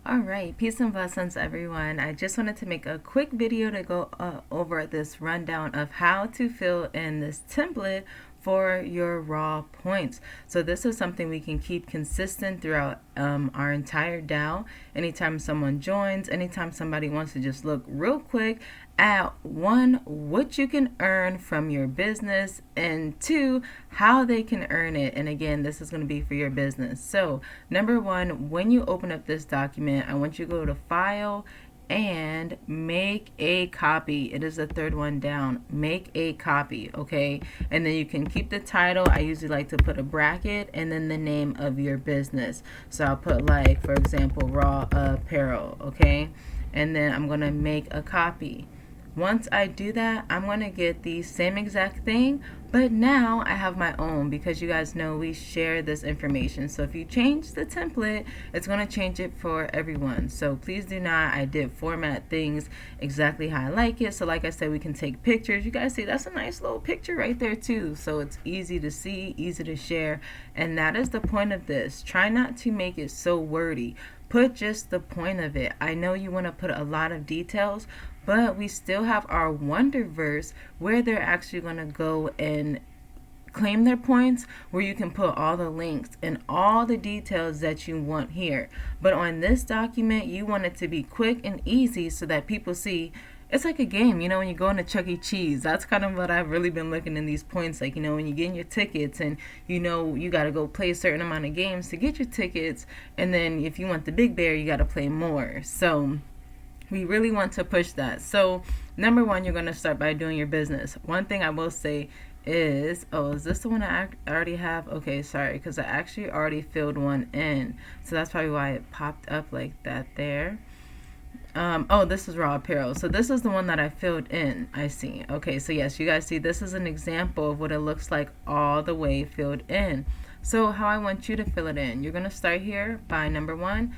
All right, peace and blessings, everyone. I just wanted to make a quick video to go over this rundown of how to fill in this template for your raw points. So this is something we can keep consistent throughout our entire DAO. Anytime someone joins, anytime somebody wants to just look real quick at one, what you can earn from your business, and two, how they can earn it. And again, this is going to be for your business. So number one, when you open up this document, I want you to go to File and make a copy. It is the third one down. Make a copy, okay? And then you can keep the title. I usually like to put a bracket and then the name of your business. So I'll put, like, for example, Raw Apparel, okay? And then I'm gonna make a copy. Once I do that, I'm going to get the same exact thing, but now I have my own, because you guys know we share this information. So if you change the template, it's going to change it for everyone. So please do not. I did format things exactly how I like it. So like I said, we can take pictures. You guys see that's a nice little picture right there too. So it's easy to see, easy to share. And that is the point of this. Try not to make it so wordy. Put just the point of it. I know you want to put a lot of details, but we still have our Wonderverse where they're actually going to go and claim their points, where you can put all the links and all the details that you want here. But on this document, you want it to be quick and easy so that people see. It's like a game, you know, when you go into Chuck E. Cheese. That's kind of what I've really been looking in these points. Like, you know, when you get in your tickets and, you know, you got to go play a certain amount of games to get your tickets. And then if you want the big bear, you got to play more. So we really want to push that. So number one, you're going to start by doing your business. One thing I will say is, is this the one I already have? Okay, sorry, because I actually already filled one in. So that's probably why it popped up like that there. This is Raw Apparel. So this is the one that I filled in. I see. Okay, so yes, you guys see this is an example of what it looks like all the way filled in. So how I want you to fill it in. You're going to start here by number one.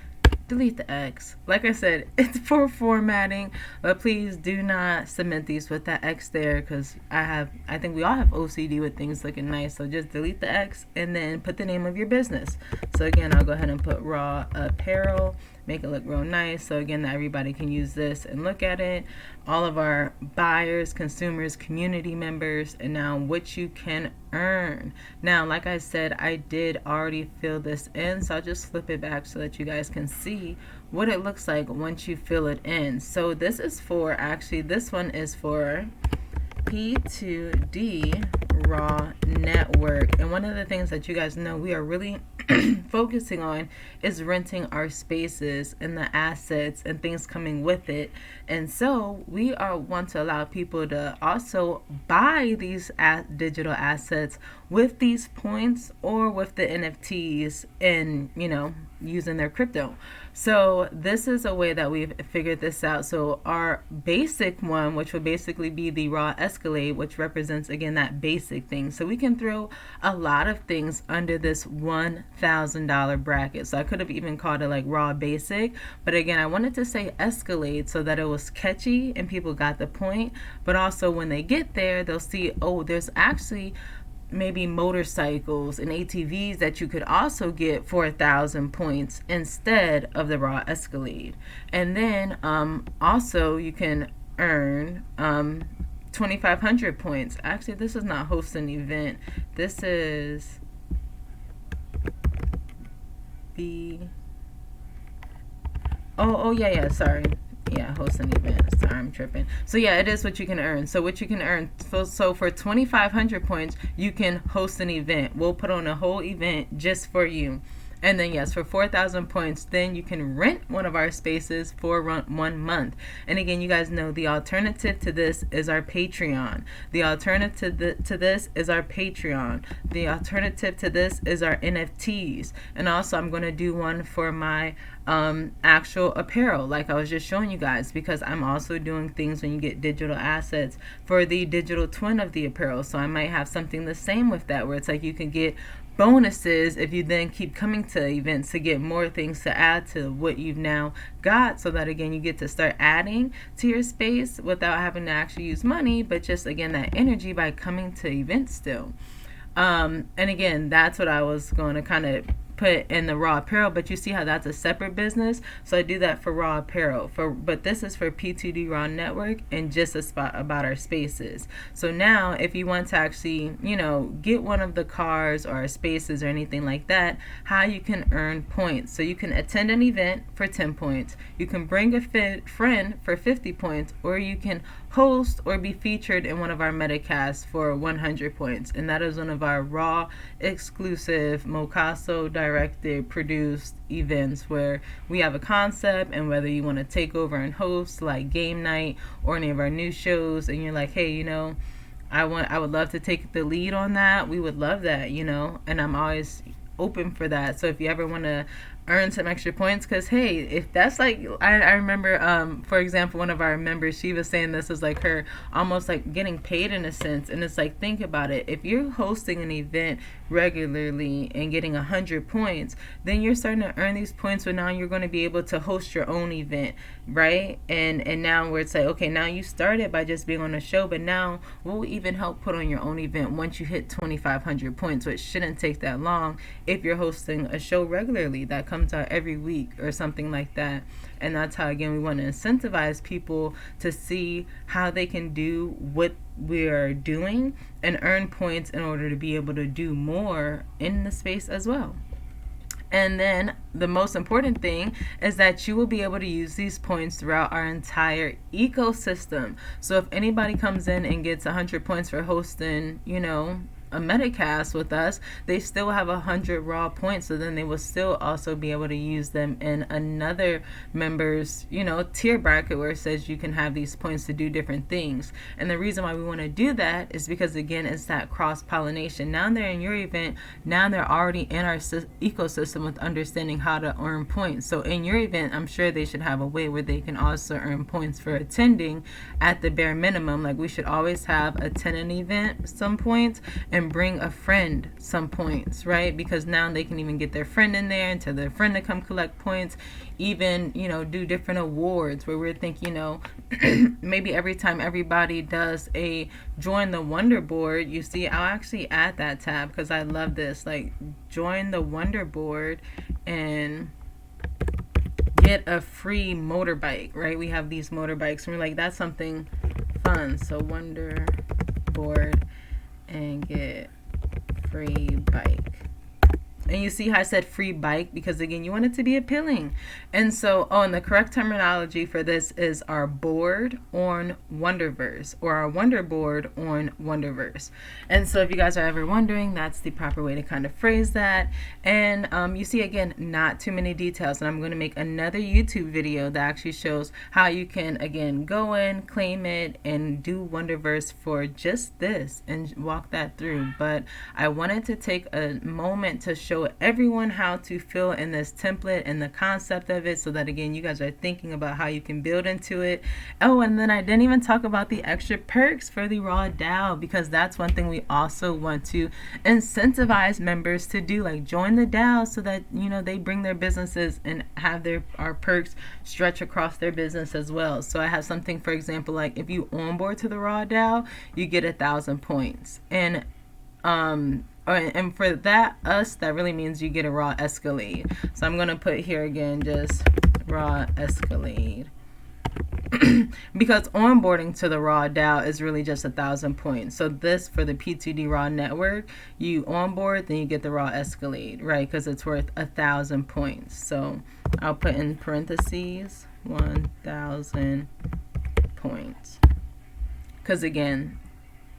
Delete the X. Like I said, it's for formatting, but please do not submit these with that X there, because I think we all have OCD with things looking nice. So just delete the X and then put the name of your business. So again, I'll go ahead and put Raw Apparel, make it look real nice. So again, that everybody can use this and look at it. All of our buyers, consumers, community members, and now what you can earn. Now, like I said, I did already fill this in, so I'll just flip it back so that you guys can see what it looks like once you fill it in. So this is for, actually, this one is for P2D Raw Network. And one of the things that you guys know we are really focusing on is renting our spaces and the assets and things coming with it. And so we want to allow people to also buy these digital assets with these points or with the NFTs and, you know, using their crypto. So this is a way that we've figured this out. So our basic one, which would basically be the Raw Escalade, which represents, again, that basic thing. So we can throw a lot of things under this $1,000 bracket. So I could have even called it like Raw Basic, but again, I wanted to say Escalade so that it was catchy and people got the point. But also when they get there, they'll see, oh, there's actually maybe motorcycles and ATVs that you could also get for 1,000 points instead of the Raw Escalade. And then also you can earn 2,500 points. Actually, this is not host an event. This is host an event. Sorry, I'm tripping. So yeah, it is what you can earn. So what you can earn, so for 2,500 points, you can host an event. We'll put on a whole event just for you. And then yes, for 4,000 points, then you can rent one of our spaces for 1 month. And again, you guys know the alternative to this is our Patreon. The alternative to this is our Patreon. The alternative to this is our NFTs. And also I'm going to do one for my actual apparel, like I was just showing you guys, because I'm also doing things when you get digital assets for the digital twin of the apparel. So I might have something the same with that, where it's like you can get bonuses if you then keep coming to events to get more things to add to what you've now got, so that again you get to start adding to your space without having to actually use money, but just again that energy by coming to events still. And again, that's what I was going to kind of put in the raw apparel, but you see how that's a separate business. So I do that for raw apparel, but this is for P2D Raw Network and just a spot about our spaces. So now if you want to actually, get one of the cars or our spaces or anything like that, how you can earn points. So you can attend an event for 10 points, you can bring a friend for 50 points, or you can host or be featured in one of our metacasts for 100 points. And that is one of our raw exclusive Mocaso directed produced events where we have a concept, and whether you want to take over and host like game night or any of our new shows, and you're like, hey, I would love to take the lead on that, we would love that, and I'm always open for that. So if you ever want to earn some extra points, because hey, if that's like, I remember for example, one of our members, she was saying this was like her almost like getting paid in a sense. And it's like, think about it, if you're hosting an event regularly and getting 100 points, then you're starting to earn these points, so now you're going to be able to host your own event, right? And now where it's like, okay, now you started by just being on a show, but now we'll even help put on your own event once you hit 2,500 points, which shouldn't take that long if you're hosting a show regularly that comes out every week or something like that. And that's how, again, we want to incentivize people to see how they can do what we are doing and earn points in order to be able to do more in the space as well. And then the most important thing is that you will be able to use these points throughout our entire ecosystem. So if anybody comes in and gets 100 points for hosting, a metacast with us, they still have 100 raw points, so then they will still also be able to use them in another member's tier bracket where it says you can have these points to do different things. And the reason why we want to do that is because, again, it's that cross-pollination. Now they're in your event, now they're already in our ecosystem with understanding how to earn points. So in your event, I'm sure they should have a way where they can also earn points for attending at the bare minimum. Like, we should always have attend an event some points and bring a friend some points, right? Because now they can even get their friend in there and tell their friend to come collect points. Even do different awards where we're thinking, maybe every time everybody does a join the Wonder Board, you see, I'll actually add that tab because I love this, like join the Wonder Board and get a free motorbike, right? We have these motorbikes and we're like, that's something fun. So Wonder Board and get free bike. And you see how I said free bike because, again, you want it to be appealing. And so, and the correct terminology for this is our board on Wonderverse, or our Wonder Board on Wonderverse. And so if you guys are ever wondering, that's the proper way to kind of phrase that. And you see, again, not too many details. And I'm going to make another YouTube video that actually shows how you can, again, go in, claim it, and do Wonderverse for just this and walk that through. But I wanted to take a moment to show everyone how to fill in this template and the concept of it, so that, again, you guys are thinking about how you can build into it. Oh, and then I didn't even talk about the extra perks for the RAW DAO, because that's one thing we also want to incentivize members to do, like join the DAO so that they bring their businesses and have our perks stretch across their business as well. So I have something, for example, like if you onboard to the RAW DAO, you get 1,000 points. And for that really means you get a raw Escalade. So I'm going to put here again just raw Escalade. Because onboarding to the RAW DAO is really just 1,000 points. So this, for the P2D Raw Network, you onboard, then you get the raw Escalade, right? Because it's worth 1,000 points. So I'll put in parentheses 1,000 points. Because, again,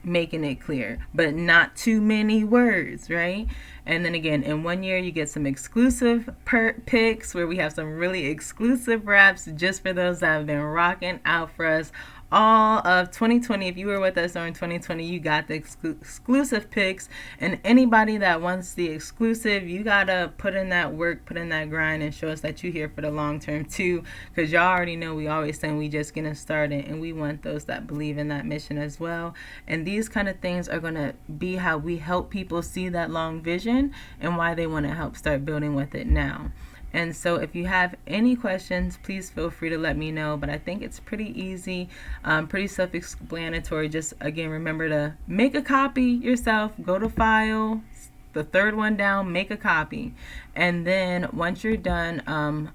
making it clear, but not too many words, right? And then again, in 1 year, you get some exclusive picks where we have some really exclusive wraps just for those that have been rocking out for us all of 2020. If you were with us during 2020, you got the exclusive picks. And anybody that wants the exclusive, you gotta put in that work, put in that grind, and show us that you're here for the long term too. Because y'all already know we always say we just getting started, and we want those that believe in that mission as well. And these kind of things are gonna be how we help people see that long vision and why they want to help start building with it now. And so if you have any questions, please feel free to let me know. But I think it's pretty easy, pretty self-explanatory. Just, again, remember to make a copy yourself. Go to File, the third one down, make a copy. And then once you're done,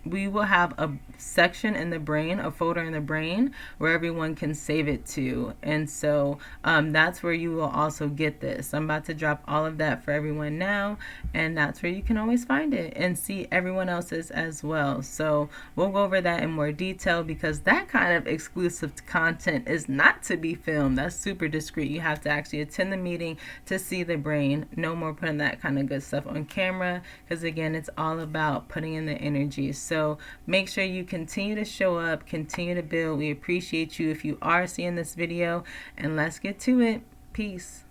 we will have a section in the brain, a folder in the brain where everyone can save it to. And so that's where you will also get this. I'm about to drop all of that for everyone now, and that's where you can always find it and see everyone else's as well. So we'll go over that in more detail, because that kind of exclusive content is not to be filmed. That's super discreet. You have to actually attend the meeting to see the brain. No more putting that kind of good stuff on camera, because again, it's all about putting in the energy. So make sure you continue to show up, continue to build. We appreciate you if you are seeing this video, and let's get to it. Peace.